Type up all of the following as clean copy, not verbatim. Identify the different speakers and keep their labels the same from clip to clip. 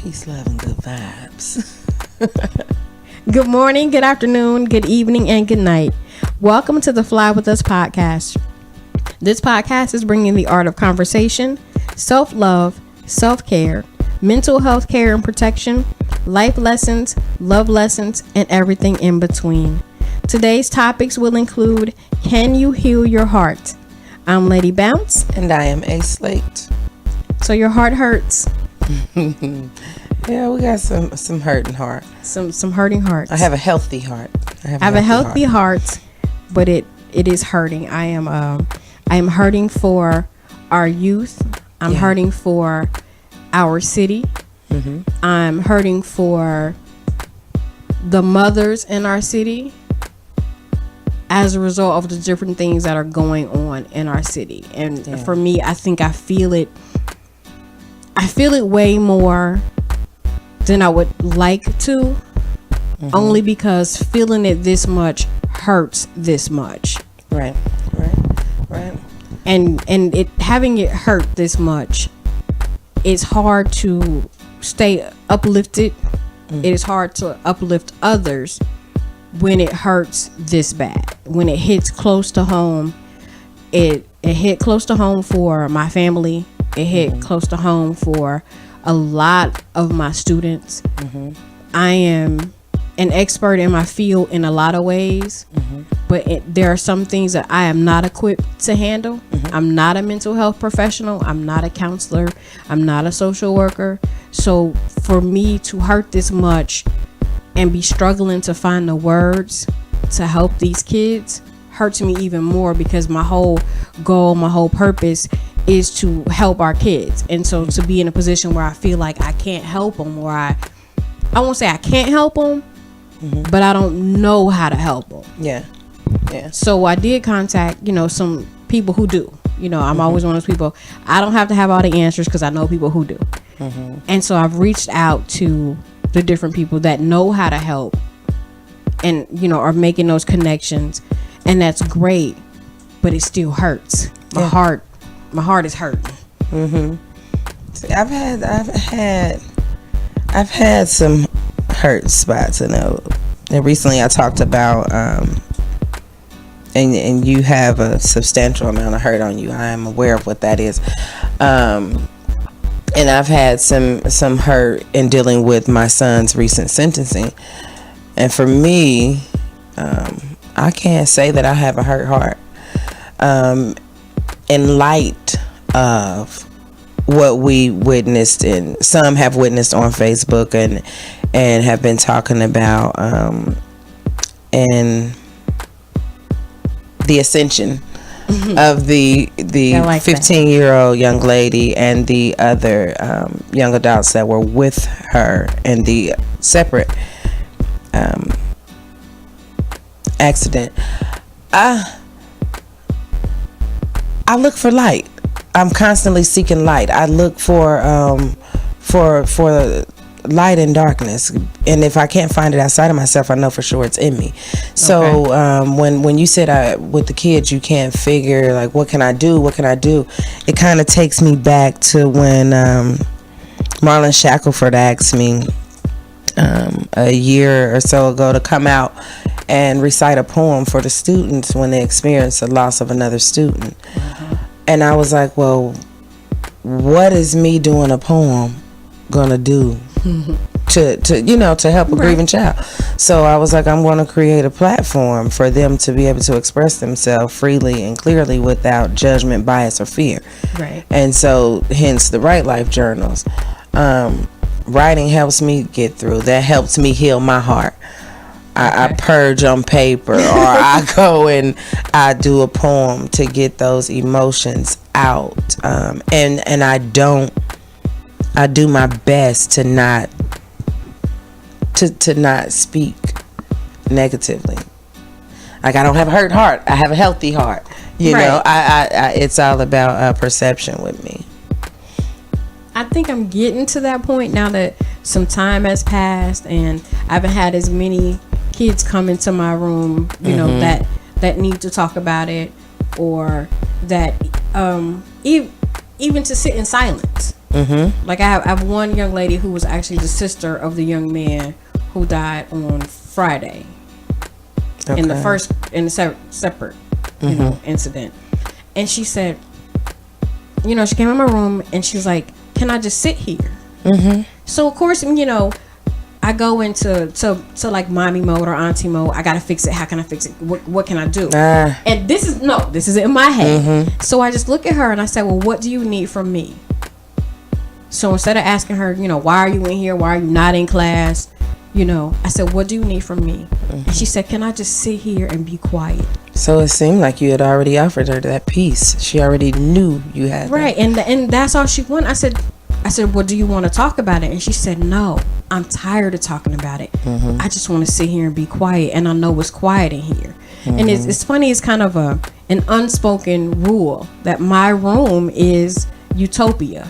Speaker 1: Peace, love, and good vibes.
Speaker 2: Good morning, good afternoon, good evening, and good night. Welcome to the Fly With Us podcast. This podcast is bringing the art of conversation, self-love, self-care, mental health care and protection, life lessons, love lessons, and everything in between. Today's topics will include, can you heal your heart? I'm Lady Bounce.
Speaker 1: And I am A Slate.
Speaker 2: So your heart hurts.
Speaker 1: Yeah, we got some hurting heart.
Speaker 2: Some hurting hearts.
Speaker 1: I have a healthy heart.
Speaker 2: I have a healthy heart, but it is hurting. I am hurting for our youth. I'm hurting for our city. Mm-hmm. I'm hurting for the mothers in our city as a result of the different things that are going on in our city. And for me, I think I feel it way more than I would like to, mm-hmm. only because feeling it this much hurts this much.
Speaker 1: Right.
Speaker 2: And it having it hurt this much, it's hard to stay uplifted. Mm-hmm. It is hard to uplift others when it hurts this bad. When it hits close to home, it hit close to home for my family. It hit mm-hmm. close to home for a lot of my students. Mm-hmm. I am an expert in my field in a lot of ways, mm-hmm. but there are some things that I am not equipped to handle. Mm-hmm. I'm not a mental health professional. I'm not a counselor. I'm not a social worker. So for me to hurt this much and be struggling to find the words to help these kids hurts me even more, because my whole goal, my whole purpose is to help our kids. And so to be in a position where I feel like I can't help them, or I won't say I can't help them, mm-hmm. but I don't know how to help them.
Speaker 1: Yeah.
Speaker 2: So I did contact, some people who do. I'm mm-hmm. always one of those people. I don't have to have all the answers because I know people who do. Mm-hmm. And so I've reached out to the different people that know how to help and, are making those connections. And that's great, but it still hurts. My heart is hurting.
Speaker 1: Mm-hmm. See, I've had some hurt spots, and recently I talked about, and you have a substantial amount of hurt on you. I am aware of what that is, and I've had some hurt in dealing with my son's recent sentencing, and for me, I can't say that I have a hurt heart. In light of what we witnessed, and some have witnessed on Facebook and have been talking about, and the ascension mm-hmm. of the 15-year-old young lady and the other young adults that were with her in the separate accident. I look for light. I'm constantly seeking light. I look for light in darkness, and if I can't find it outside of myself, I know for sure it's in me. So when you said with the kids, you can't figure like what can I do? It kind of takes me back to when Marlon Shackelford asked me a year or so ago to come out and recite a poem for the students when they experience the loss of another student. Mm-hmm. And I was like, well, what is me doing a poem gonna do mm-hmm. to help a grieving child? So I was like, I'm going to create a platform for them to be able to express themselves freely and clearly without judgment, bias, or fear.
Speaker 2: Right.
Speaker 1: And so hence the Write Life journals. Writing helps me get through. That helps me heal my heart. I purge on paper, or I go and I do a poem to get those emotions out. And I do my best to not speak negatively. Like, I don't have a hurt heart. I have a healthy heart. You know, I it's all about perception with me.
Speaker 2: I think I'm getting to that point now that some time has passed and I haven't had as many kids come into my room, you know, that need to talk about it, or that even to sit in silence Like I have one young lady who was actually the sister of the young man who died on Friday. In the separate, incident. And she said, she came in my room and she was like, "Can I just sit here?" So of course, I go into like mommy mode or auntie mode. I gotta fix it. How can I fix it? What can I do? And this is in my head. So I just look at her and I say, "Well, what do you need from me?" So instead of asking her, "Why are you in here? Why are you not in class?" I said, "What do you need from me?" And she said, "Can I just sit here and be quiet?"
Speaker 1: So it seemed like you had already offered her that peace. She already knew you had
Speaker 2: right that. And that's all she wanted. I said, "Well, do you want to talk about it?" And she said, "No, I'm tired of talking about it. I just want to sit here and be quiet, and I know it's quiet in here." And it's funny, it's kind of an unspoken rule that my room is utopia.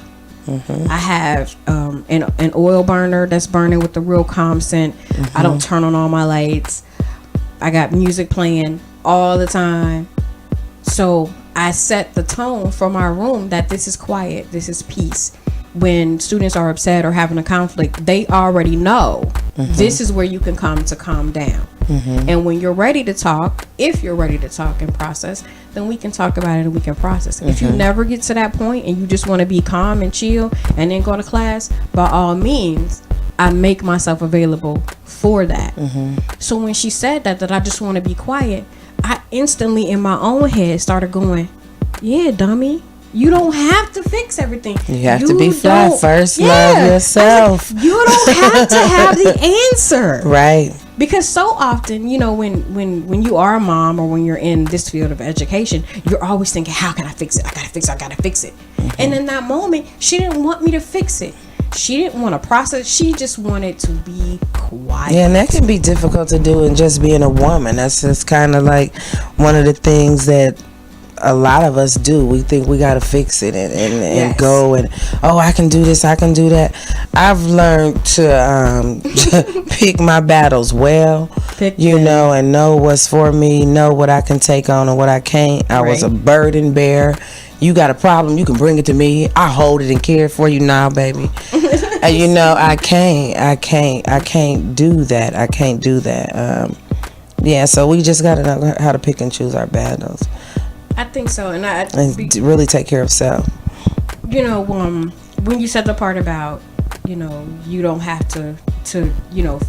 Speaker 2: I have an oil burner that's burning with the real calm scent. I don't turn on all my lights. I got music playing all the time. So I set the tone for my room that this is quiet, this is peace. When students are upset or having a conflict, they already know this is where you can come to calm down. And when you're ready to talk, if you're ready to talk and process, then we can talk about it and we can process it. If you never get to that point and you just want to be calm and chill and then go to class, by all means, I make myself available for that. So when she said that I just want to be quiet, I instantly in my own head started going, "Yeah, dummy. You don't have to fix everything.
Speaker 1: You have to be fly first. Love yourself.
Speaker 2: Like, you don't have to have the answer." Right. Because so often, when you are a mom or when you're in this field of education, you're always thinking, "How can I fix it? I gotta fix it. And in that moment, she didn't want me to fix it. She didn't want to process. She just wanted to be quiet.
Speaker 1: Yeah, and that can be difficult to do in just being a woman. That's just kind of like one of the things that a lot of us do. We think we got to fix it and go and, I can do this, I can do that. I've learned to pick my battles well, and know what's for me, know what I can take on and what I can't. I was a burden bearer. You got a problem, you can bring it to me. I hold it and care for you now, baby. And I can't do that. I can't do that. So we just got to know how to pick and choose our battles.
Speaker 2: I think so, and
Speaker 1: really take care of self.
Speaker 2: When you said the part about, you don't have to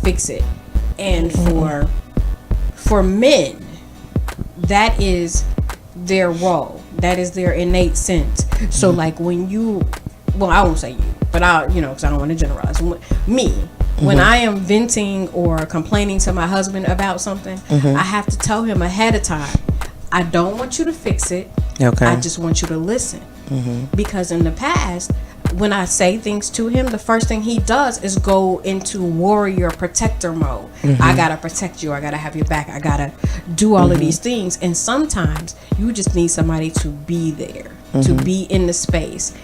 Speaker 2: fix it, and for men, that is their role, that is their innate sense. So like when you, I won't say you, but because I don't want to generalize. When I am venting or complaining to my husband about something, I have to tell him ahead of time, I don't want you to fix it. Okay. I just want you to listen. Because in the past, when I say things to him, the first thing he does is go into warrior protector mode. I gotta protect you. I gotta have your back. I gotta do all of these things. And sometimes you just need somebody to be there, to be in the space.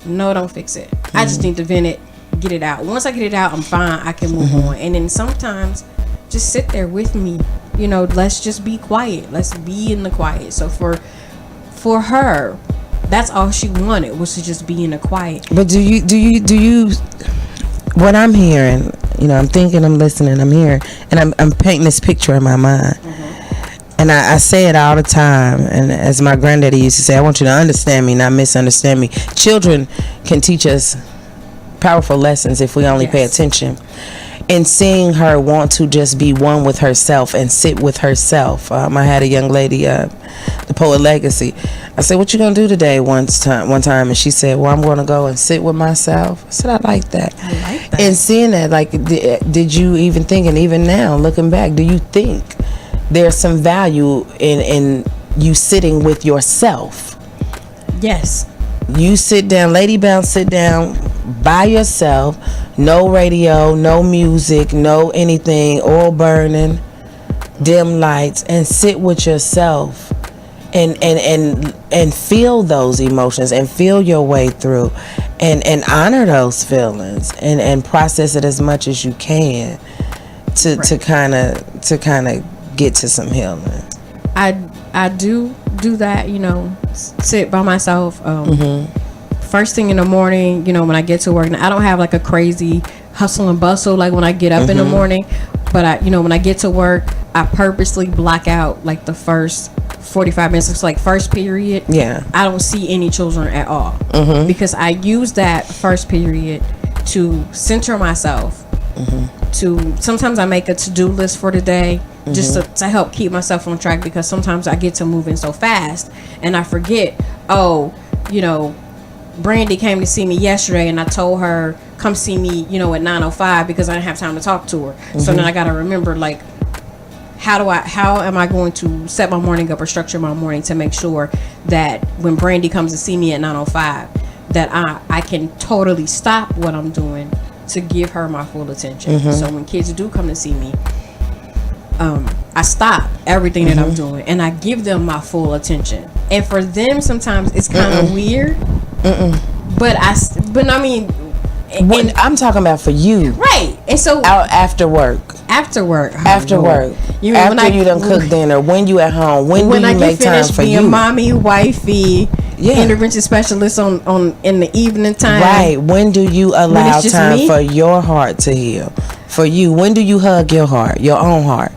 Speaker 2: No, don't fix it. I just need to vent it, get it out. Once I get it out, I'm fine. I can move on. And then sometimes just sit there with me. Let's just be quiet. Let's be in the quiet. So for her, that's all she wanted, was to just be in the quiet.
Speaker 1: But do you what I'm hearing, I'm thinking, I'm listening, I'm hearing, and I'm painting this picture in my mind. And I say it all the time, and as my granddaddy used to say, I want you to understand me, not misunderstand me. Children can teach us powerful lessons if we only pay attention. And seeing her want to just be one with herself and sit with herself. I had a young lady, the Poet Legacy. I said, "What you gonna do today?" One time, and she said, "Well, I'm gonna go and sit with myself." I said, "I like that." And seeing that, like, did you even think, and even now, looking back, do you think there's some value in you sitting with yourself?
Speaker 2: Yes.
Speaker 1: You sit down, Lady Bounce, sit down by yourself, no radio, no music, no anything, oil burning, dim lights, and sit with yourself and feel those emotions and feel your way through and honor those feelings and process it as much as you can to kind of get to some healing.
Speaker 2: I do that, sit by myself. first thing in the morning, when I get to work, I don't have like a crazy hustle and bustle like when I get up in the morning, but when I get to work, I purposely block out like the first 45 minutes. It's like first period.
Speaker 1: Yeah.
Speaker 2: I don't see any children at all because I use that first period to center myself. To sometimes I make a to-do list for the day just to help keep myself on track, because sometimes I get to moving so fast and I forget, Brandy came to see me yesterday and I told her come see me at 9:05 because I didn't have time to talk to her. So then I got to remember, like, how am I going to set my morning up or structure my morning to make sure that when Brandy comes to see me at 9:05 that I can totally stop what I'm doing to give her my full attention. So when kids do come to see me, I stop everything that I'm doing and I give them my full attention. And for them, sometimes it's kind of weird. But I mean,
Speaker 1: when I'm talking about for you,
Speaker 2: right? And so
Speaker 1: after work.
Speaker 2: After work,
Speaker 1: after you done cook dinner, when you at home, when do you make time for you?
Speaker 2: Being mommy, wifey, intervention specialist on in the evening time.
Speaker 1: Right. When do you allow time for your heart to heal? For you, when do you hug your heart, your own heart?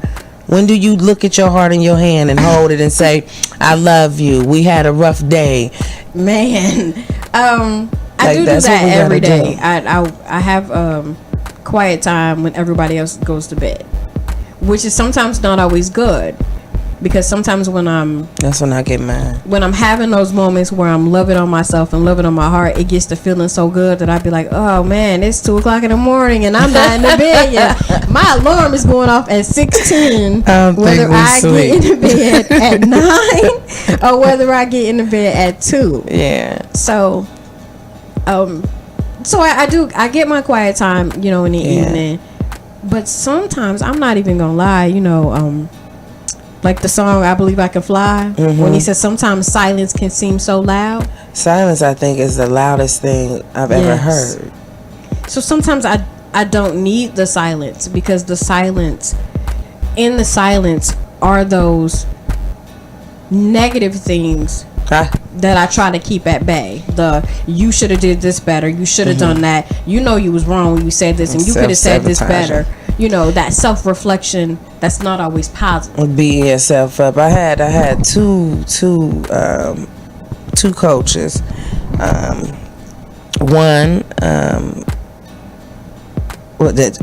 Speaker 1: When do you look at your heart in your hand and hold it and say, "I love you. We had a rough day."
Speaker 2: Man, I do that every day. I have quiet time when everybody else goes to bed, which is sometimes not always good, because sometimes
Speaker 1: that's when I get mad. When
Speaker 2: I'm having those moments where I'm loving on myself and loving on my heart, it gets to feeling so good that I be like, oh man, it's 2:00 in the morning and I'm not in the bed yet. My alarm is going off at 6:10, whether I get in the bed at 9 or whether I get in the bed at 2.
Speaker 1: Yeah.
Speaker 2: So I get my quiet time, in the evening. But sometimes, I'm not even gonna lie, like the song "I Believe I Can Fly," when he says sometimes silence can seem so loud.
Speaker 1: Silence, I think, is the loudest thing I've ever heard.
Speaker 2: So sometimes I don't need the silence, because in the silence are those negative things that I try to keep at bay. You should have did this better. You should have done that. You was wrong when you said this, and you could have said this better. That self-reflection that's not always positive. Beating
Speaker 1: yourself up. I had two coaches. One,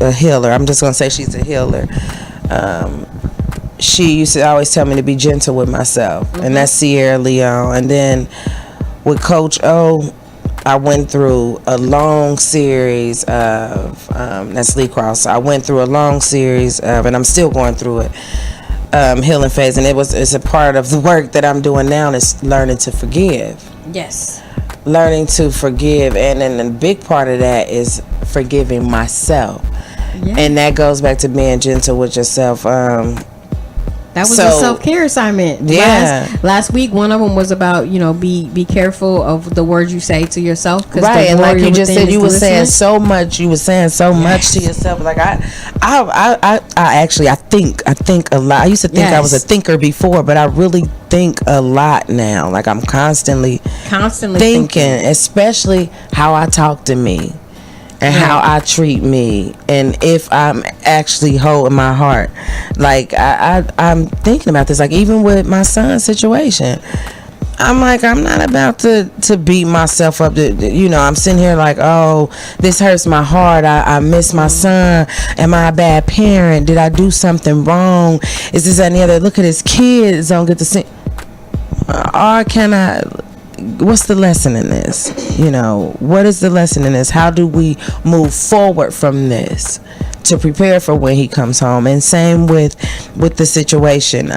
Speaker 1: a healer. I'm just gonna say she's a healer. She used to always tell me to be gentle with myself, and that's Sierra Leone. And then with Coach O, I went through a long series of that's Lee Cross. I went through a long series of, and I'm still going through it, healing phase. And it's a part of the work that I'm doing now is learning to forgive.
Speaker 2: Yes.
Speaker 1: Learning to forgive, and then the big part of that is forgiving myself. Yeah. And that goes back to being gentle with yourself.
Speaker 2: That was a self-care assignment.
Speaker 1: Yeah.
Speaker 2: Last week, one of them was about, be careful of the words you say to yourself.
Speaker 1: Right, and like you just said, you were saying so much. You were saying so much to yourself. Like I think a lot. I used to think I was a thinker before, but I really think a lot now. Like I'm constantly thinking, especially how I talk to me. And how I treat me, and if I'm actually holding my heart, like I'm thinking about this. Like even with my son's situation, I'm like, I'm not about to beat myself up. I'm sitting here like, oh, this hurts my heart. I miss my son. Am I a bad parent? Did I do something wrong? Is this and the other? Look at his kids don't get to see. Or can I? What's the lesson in this? What is the lesson in this? How do we move forward from this to prepare for when he comes home? And same with the situation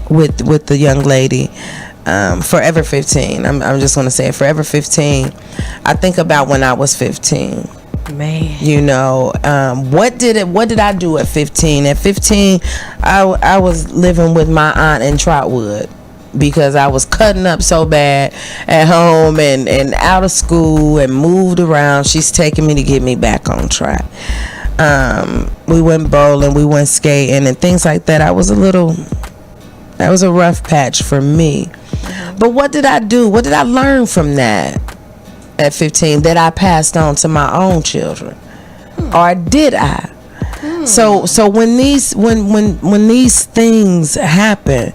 Speaker 1: with the young lady, Forever 15. I'm just going to say it, Forever 15. I think about when I was 15.
Speaker 2: Man,
Speaker 1: what did I do at 15? At 15, I was living with my aunt in Trotwood, because I was cutting up so bad at home and out of school and moved around. She's taking me to get me back on track. We went bowling, we went skating and things like that. That was a rough patch for me. But what did I do? What did I learn from that? at 15 that I passed on to my own children, or did I? So when these things happen,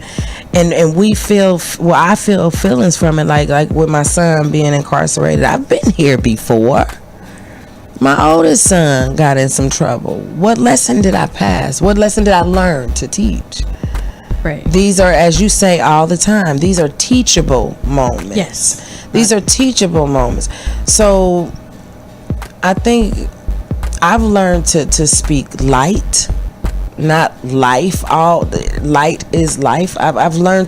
Speaker 1: and we feel, well, I feel feelings from it, like with my son being incarcerated. I've been here before. My oldest son got in some trouble. What lesson did I pass? What lesson did I learn to teach?
Speaker 2: Right.
Speaker 1: These are, as you say all the time, these are teachable moments.
Speaker 2: Yes.
Speaker 1: These are teachable moments. So I think I've learned to speak light, not life. All light is life. I've learned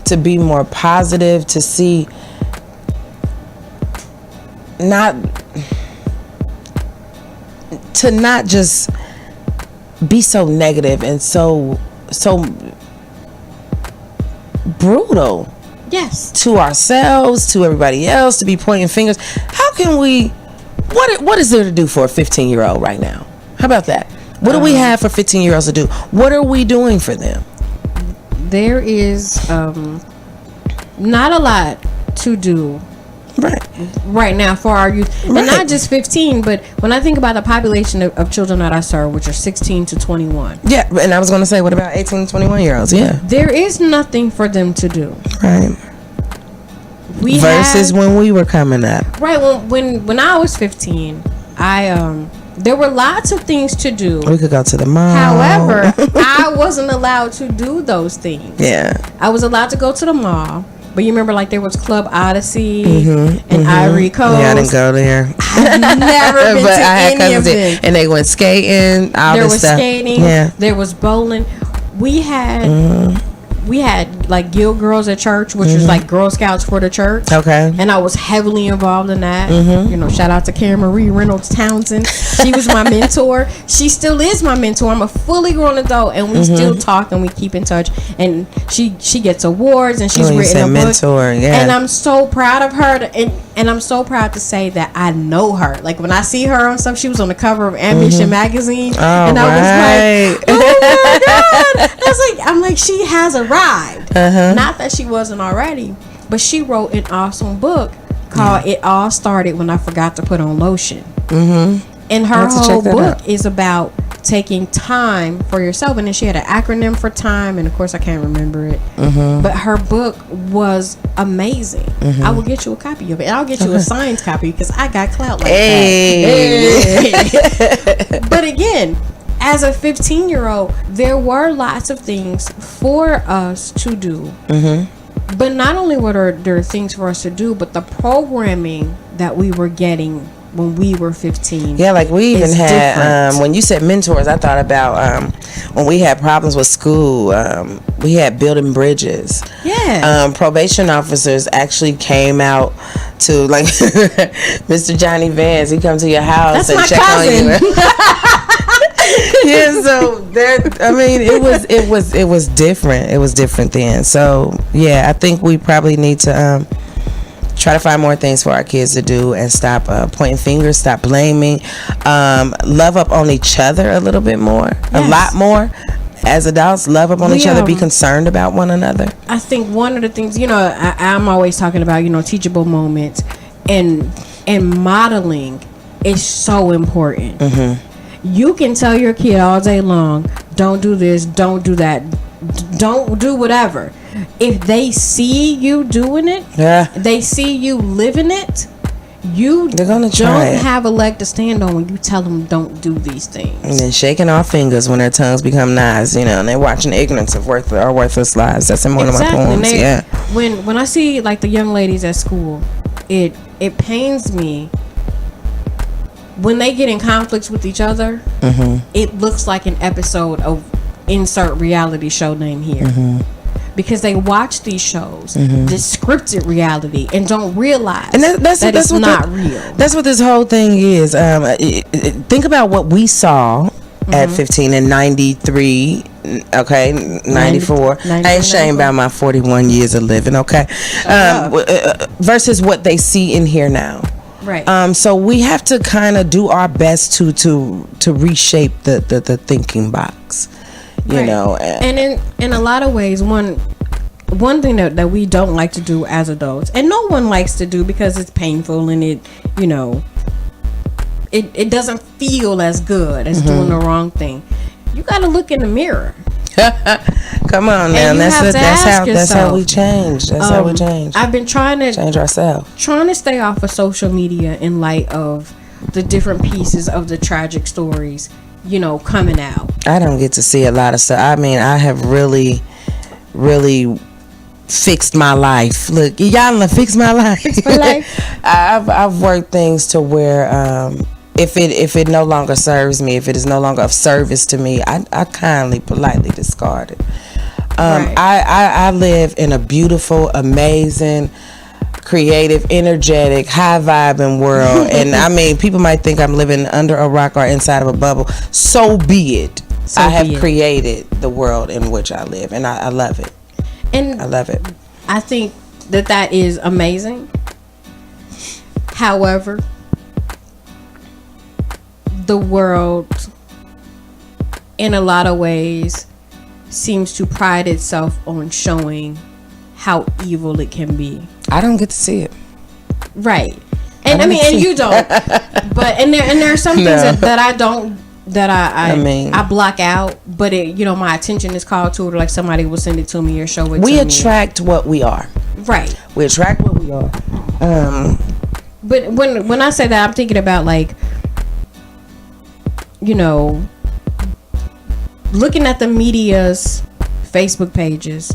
Speaker 1: to be more positive, to see not just be so negative and so brutal.
Speaker 2: Yes.
Speaker 1: To ourselves, to everybody else, to be pointing fingers. How can we? What is there to do for a 15-year-old right now? How about that? What do we have for 15-year-olds to do? What are we doing for them?
Speaker 2: There is not a lot to do right now for our youth, and not just 15, but when I think about the population of children that I serve, which are 16 to 21.
Speaker 1: Yeah, and I was going to say, what about 18 to 21-year-olds? Yeah, there
Speaker 2: is nothing for them to do.
Speaker 1: Right. Versus when we were coming up.
Speaker 2: Right. When I was 15, there were lots of things to do.
Speaker 1: We could go to the mall.
Speaker 2: However, I wasn't allowed to do those things.
Speaker 1: Yeah.
Speaker 2: I was allowed to go to the mall. But you remember, like, there was Club Odyssey and Ivory Coast.
Speaker 1: Yeah, I didn't go there.
Speaker 2: I've never been to any of them.
Speaker 1: And they went skating.
Speaker 2: There was skating. Yeah. There was bowling. We had like Guild Girls at church, which was like Girl Scouts for the church.
Speaker 1: Okay.
Speaker 2: And I was heavily involved in that. You know, shout out to Karen Marie Reynolds Townsend. She was my mentor. She still is my mentor. I'm a fully grown adult, and we still talk and we keep in touch. And she gets awards, and she's written a book.
Speaker 1: Mentor, yeah.
Speaker 2: And I'm so proud of her, and I'm so proud to say that I know her. Like, when I see her on stuff, she was on the cover of Ambition magazine, and I was like, oh my god! I'm like, she has arrived. Not that she wasn't already, but she wrote an awesome book called "It All Started When I Forgot to Put on Lotion." And her whole book is about taking time for yourself. And then she had an acronym for time, and of course I can't remember it. But her book was amazing. I will get you a copy of it. And I'll get you a signed copy because I got clout like that. But again, as a 15-year-old, there were lots of things for us to do. But not only were there things for us to do, but the programming that we were getting when we were 15.
Speaker 1: Yeah, like we even had, when you said mentors, I thought about when we had problems with school, we had building bridges.
Speaker 2: Yeah.
Speaker 1: Probation officers actually came out to, like, Mr. Johnny Vance, he come to your house and check on you. Yeah, so that, I mean, it was different. It was different then. So yeah, I think we probably need to try to find more things for our kids to do and stop pointing fingers, stop blaming, love up on each other a little bit more, a lot more. As adults, love up on each other, be concerned about one another.
Speaker 2: I think one of the things, you know, I'm always talking about, you know, teachable moments, and modeling is so important. You can tell your kid all day long, don't do this, don't do that, don't do whatever. If they see you doing it, they see you living it, they're gonna don't have a leg to stand on when you tell them don't do these things.
Speaker 1: And then shaking our fingers when their tongues become knives, you know, and they're watching the ignorance of our worthless lives. That's in one of my poems.
Speaker 2: When I see, like, the young ladies at school, it pains me when they get in conflicts with each other. It looks like an episode of insert reality show name here. Because they watch these shows, this scripted reality, and don't realize that it's not real.
Speaker 1: That's what this whole thing is. Think about what we saw at 15 and 93, okay, 94. I ain't ashamed about my 41 years of living, okay, versus what they see in here now.
Speaker 2: Right.
Speaker 1: So we have to kind of do our best to reshape the thinking box. You know,
Speaker 2: and in a lot of ways, one, one thing that we don't like to do as adults, and no one likes to do because it's painful and it, you know, it doesn't feel as good as doing the wrong thing. You got to look in the mirror.
Speaker 1: Come on now, that's how we change. That's how we change.
Speaker 2: I've been trying to
Speaker 1: change ourselves.
Speaker 2: Trying to stay off of social media in light of the different pieces of the tragic stories, you know, coming out.
Speaker 1: I don't get to see a lot of stuff. I mean, I have really fixed my life. Look, y'all done fixed my life. I've worked things to where if it no longer serves me, if it is no longer of service to me, I kindly, politely discard it. Right. I live in a beautiful, amazing, creative, energetic, high vibing world. And I mean, people might think I'm living under a rock or inside of a bubble. So be it. I have created the world in which I live, and I love it. And I love it.
Speaker 2: I think that is amazing. However, the world in a lot of ways seems to pride itself on showing how evil it can be.
Speaker 1: I don't get to see it.
Speaker 2: Right. And I mean, and you don't. But and there are some things that I don't, that I block out, but it, you know, my attention is called to it, or like somebody will send it to me or show it to me.
Speaker 1: We attract what we are.
Speaker 2: Right.
Speaker 1: We attract what we are.
Speaker 2: But when I say that, I'm thinking about, like, you know, looking at the media's Facebook pages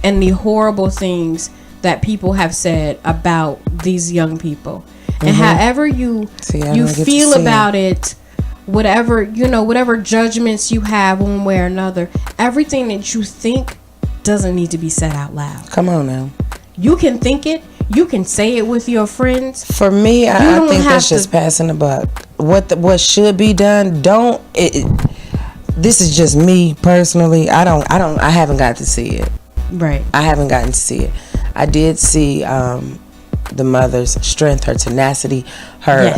Speaker 2: and the horrible things that people have said about these young people, and however you feel about it, whatever, you know, whatever judgments you have one way or another, everything that you think doesn't need to be said out loud.
Speaker 1: Come on now.
Speaker 2: You can think it. You can say it with your friends.
Speaker 1: For me, I think that's just passing the buck. What should be done, this is just me personally. I haven't got to see it.
Speaker 2: Right.
Speaker 1: I haven't gotten to see it. I did see the mother's strength, her tenacity, her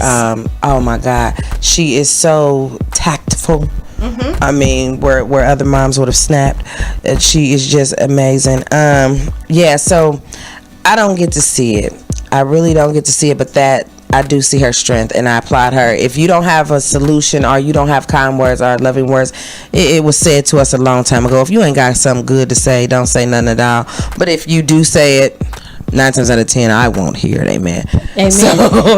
Speaker 1: oh my God, she is so tactful. I mean, where other moms would have snapped, she is just amazing. So I don't get to see it. I really don't get to see it, but that I do see her strength, and I applaud her. If you don't have a solution, or you don't have kind words or loving words, it was said to us a long time ago. If you ain't got something good to say, don't say nothing at all. But if you do say it, 9 times out of 10, I won't hear it. Amen. So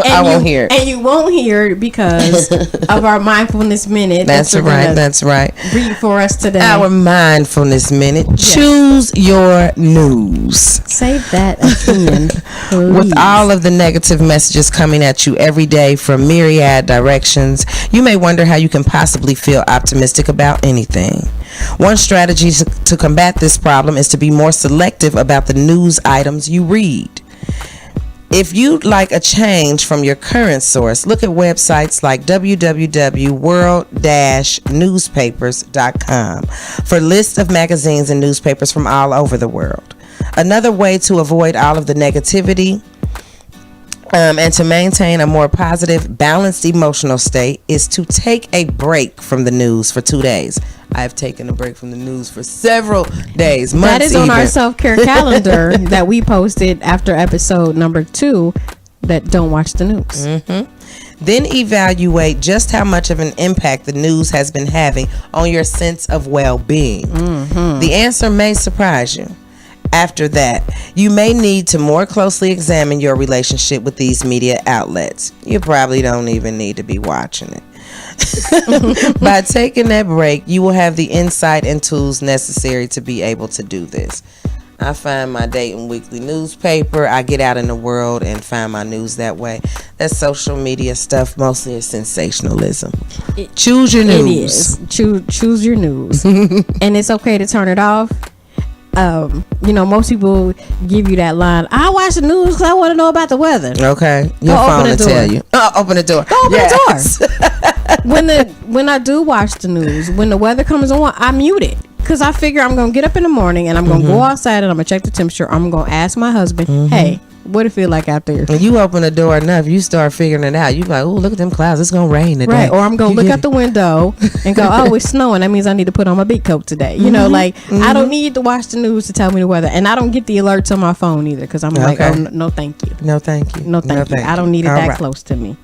Speaker 1: I won't hear it.
Speaker 2: And you won't hear it because of our mindfulness minute.
Speaker 1: That's right.
Speaker 2: Read for us today.
Speaker 1: Our mindfulness minute. Yes. Choose your news.
Speaker 2: Save that again, please.
Speaker 1: With all of the negative messages coming at you every day from myriad directions, you may wonder how you can possibly feel optimistic about anything. One strategy to combat this problem is to be more selective about the news items you read. If you'd like a change from your current source, look at websites like www.world-newspapers.com for lists of magazines and newspapers from all over the world. Another way to avoid all of the negativity and to maintain a more positive, balanced emotional state is to take a break from the news for 2 days. I've taken a break from the news for several days, months.
Speaker 2: That is on our self-care calendar that we posted after episode number 2, that don't watch the news.
Speaker 1: Then evaluate just how much of an impact the news has been having on your sense of well-being. The answer may surprise you. After that, you may need to more closely examine your relationship with these media outlets. You probably don't even need to be watching it. By taking that break, you will have the insight and tools necessary to be able to do this. I find my Dayton Weekly newspaper. I get out in the world and find my news that way. That social media stuff mostly is sensationalism. Choose your news.
Speaker 2: It is. Choose your news. And it's okay to turn it off. You know, most people give you that line, I watch the news because I want to know about the weather.
Speaker 1: Okay. Your phone will tell you. Open the door.
Speaker 2: Go open the door. When I do watch the news, when the weather comes on, I mute it. Because I figure I'm going to get up in the morning and I'm going to go outside and I'm going to check the temperature. I'm going to ask my husband, hey, What it feel like out there?
Speaker 1: When you open the door enough, you start figuring it out. You like, oh, look at them clouds. It's gonna rain today.
Speaker 2: Right. Or I'm gonna look out the window and go, oh, it's snowing. That means I need to put on my big coat today. You know, like I don't need to watch the news to tell me the weather, and I don't get the alerts on my phone either because I'm like, oh, no, thank you.
Speaker 1: No, thank you.
Speaker 2: No, thank you. I don't need it that close to me.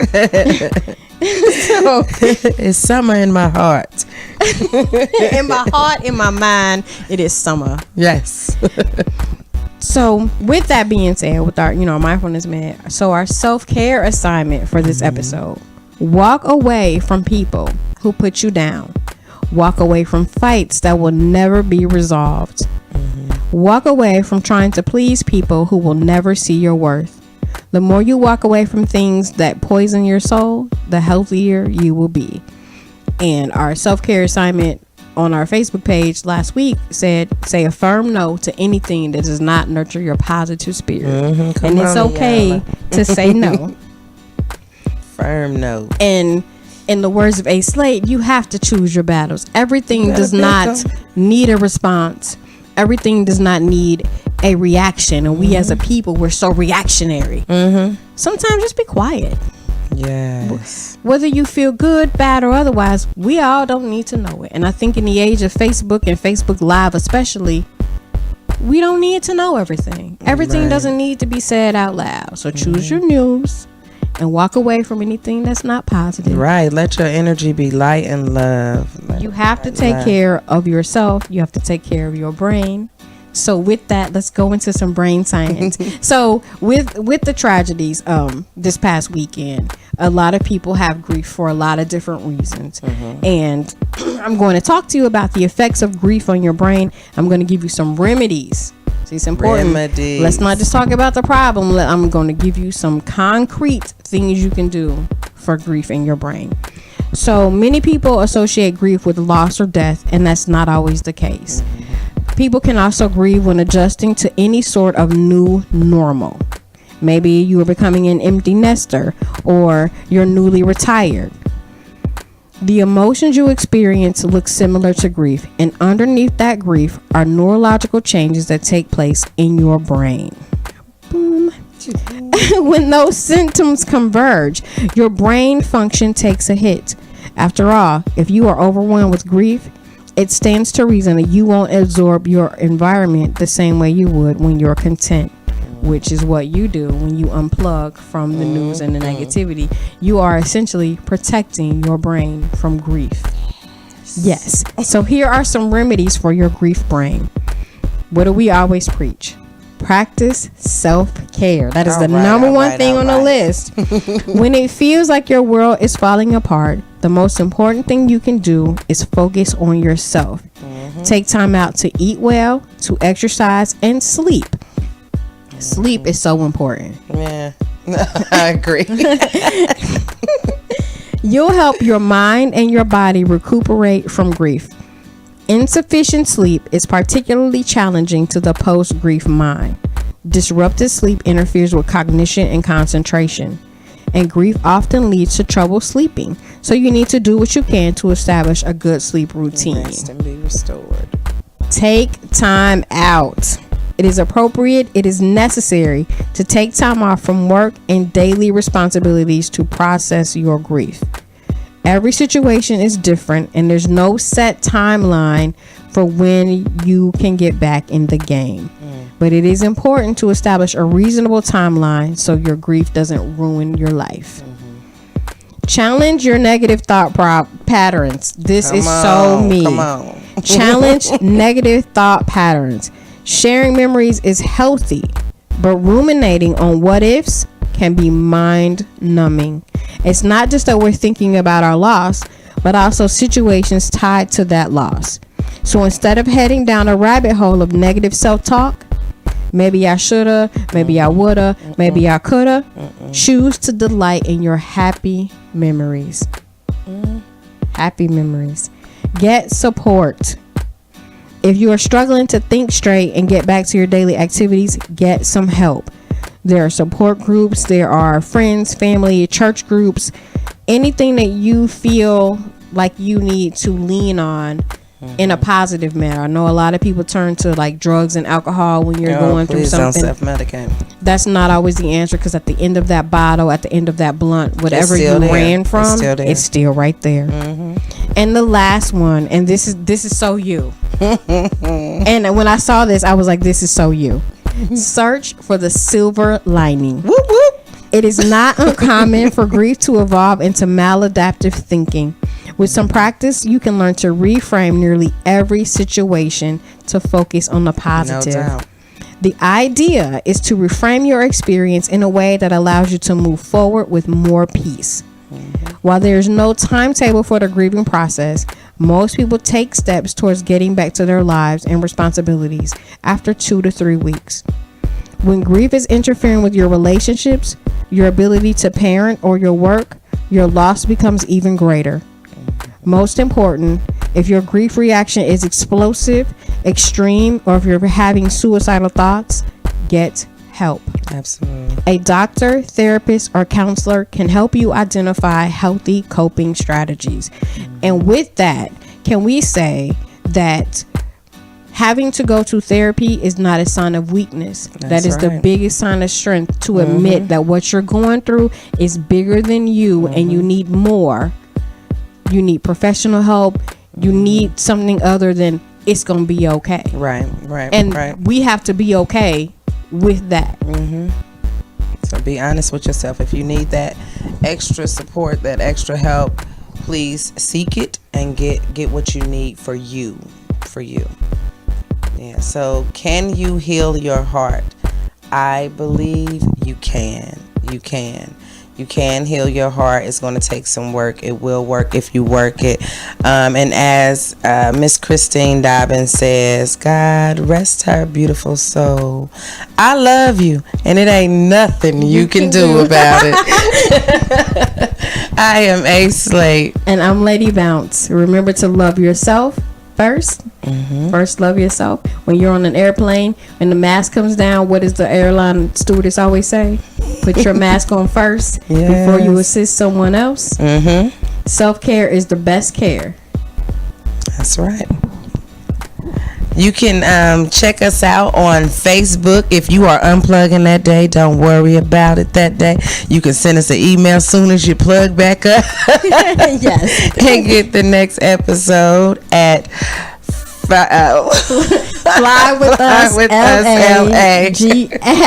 Speaker 2: So
Speaker 1: it's summer in my heart.
Speaker 2: In my heart, in my mind, it is summer.
Speaker 1: Yes.
Speaker 2: So with that being said, with our, mindfulness man, so our self-care assignment for this episode: walk away from people who put you down. Walk away from fights that will never be resolved. Walk away from trying to please people who will never see your worth. The more you walk away from things that poison your soul, the healthier you will be. And our self-care assignment on our Facebook page last week said, say a firm no to anything that does not nurture your positive spirit. And it's okay to say no.
Speaker 1: Firm no.
Speaker 2: And in the words of A. Slate, you have to choose your battles. Everything does not need a response. Everything does not need a reaction. And we as a people, we're so reactionary. Sometimes just be quiet.
Speaker 1: Yes.
Speaker 2: Whether you feel good, bad, or otherwise, we all don't need to know it. And I think in the age of Facebook and Facebook Live especially, we don't need to know everything. Everything doesn't need to be said out loud. So choose your news and walk away from anything that's not positive.
Speaker 1: Right. Let your energy be light and love.
Speaker 2: You have to take care of yourself. You have to take care of your brain. So with that, let's go into some brain science. So with the tragedies this past weekend, a lot of people have grief for a lot of different reasons. And I'm going to talk to you about the effects of grief on your brain. I'm going to give you some remedies. See, it's important.
Speaker 1: Remedies.
Speaker 2: Let's not just talk about the problem. I'm going to give you some concrete things you can do for grief in your brain. So many people associate grief with loss or death, and that's not always the case. People can also grieve when adjusting to any sort of new normal. Maybe you are becoming an empty nester, or you're newly retired. The emotions you experience look similar to grief, and underneath that grief are neurological changes that take place in your brain. Boom. When those symptoms converge, your brain function takes a hit. After all, if you are overwhelmed with grief, it stands to reason that you won't absorb your environment the same way you would when you're content, which is what you do when you unplug from the news and the negativity. You are essentially protecting your brain from grief. Yes. So here are some remedies for your grief brain. What do we always preach? Practice self-care. That is the number one thing on the list. When it feels like your world is falling apart, the most important thing you can do is focus on yourself. Take time out to eat well, to exercise, and sleep. Sleep is so important.
Speaker 1: Yeah, I agree.
Speaker 2: You'll help your mind and your body recuperate from grief. Insufficient sleep is particularly challenging to the post-grief mind. Disrupted sleep interferes with cognition and concentration, and grief often leads to trouble sleeping. So you need to do what you can to establish a good sleep routine.
Speaker 1: Rest and be restored.
Speaker 2: Take time out. It is appropriate, it is necessary to take time off from work and daily responsibilities to process your grief. Every situation is different, and there's no set timeline for when you can get back in the game. But it is important to establish a reasonable timeline so your grief doesn't ruin your life. Challenge your negative thought patterns. This is so me. Challenge negative thought patterns. Sharing memories is healthy, but ruminating on what ifs can be mind numbing. It's not just that we're thinking about our loss, but also situations tied to that loss. So instead of heading down a rabbit hole of negative self-talk, maybe I shoulda, maybe I woulda, maybe I coulda, choose to delight in your happy memories. Happy memories. Get support. If you are struggling to think straight and get back to your daily activities, get some help. There are support groups, there are friends, family, church groups, anything that you feel like you need to lean on in a positive manner. I know a lot of people turn to like drugs and alcohol when you're going through something.
Speaker 1: Don't self-medicate.
Speaker 2: That's not always the answer, because at the end of that bottle, at the end of that blunt, whatever you ran from, it's still right there. And the last one, and this is so you. And when I saw this, I was like, this is so you. Search for the silver lining.
Speaker 1: Whoop, whoop.
Speaker 2: It is not uncommon for grief to evolve into maladaptive thinking. With some practice, you can learn to reframe nearly every situation to focus on the positive.
Speaker 1: No doubt.
Speaker 2: The idea is to reframe your experience in a way that allows you to move forward with more peace. While there is no timetable for the grieving process, most people take steps towards getting back to their lives and responsibilities after 2 to 3 weeks. When grief is interfering with your relationships, your ability to parent, or your work, your loss becomes even greater. Most important, if your grief reaction is explosive, extreme, or if you're having suicidal thoughts, get help.
Speaker 1: Absolutely.
Speaker 2: A doctor, therapist, or counselor can help you identify healthy coping strategies. And with that, can we say that having to go to therapy is not a sign of weakness? That is the biggest sign of strength, to admit that what you're going through is bigger than you, and you need more. You need professional help. You need something other than it's going to be okay.
Speaker 1: Right.
Speaker 2: And we have to be okay with that.
Speaker 1: So be honest with yourself. If you need that extra support, that extra help, please seek it and get what you need for you. Yeah. So can you heal your heart? I believe you can. You can heal your heart. It's going to take some work. It will work if you work it. And as Miss Christine Dobbins says, God rest her beautiful soul. I love you, and it ain't nothing you can do about it. I am A. Slate.
Speaker 2: And I'm Lady Bounce. Remember to love yourself first. First, love yourself. When you're on an airplane, when the mask comes down, what does the airline stewardess always say? Put your mask on first before you assist someone else. Self-care is the best care.
Speaker 1: That's right. You can check us out on Facebook. If you are unplugging that day, don't worry about it that day. You can send us an email as soon as you plug back up.
Speaker 2: Yes.
Speaker 1: And get the next episode at
Speaker 2: FlyWithUsLA at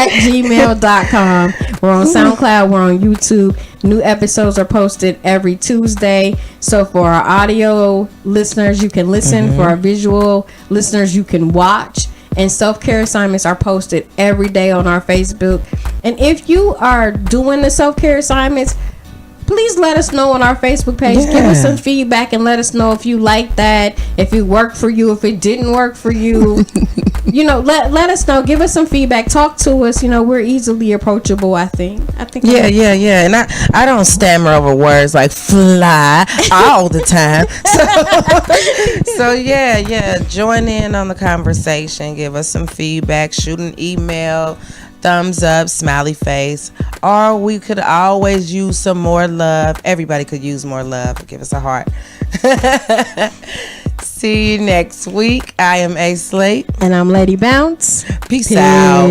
Speaker 2: gmail.com. We're on SoundCloud. We're on YouTube. New episodes are posted every Tuesday. So for our audio listeners, you can listen. For our visual listeners, you can watch. And self-care assignments are posted every day on our Facebook. And if you are doing the self-care assignments, please let us know on our Facebook page. Give us some feedback and let us know if you like that, if it worked for you, if it didn't work for you. Let us know. Give us some feedback. Talk to us. We're easily approachable, I think.
Speaker 1: Yeah. And I don't stammer over words like fly all the time. So yeah. Join in on the conversation. Give us some feedback. Shoot an email. Thumbs up, smiley face, or we could always use some more love. Everybody could use more love. Give us a heart. See you next week. I am A. Slate.
Speaker 2: And I'm Lady Bounce.
Speaker 1: Peace out.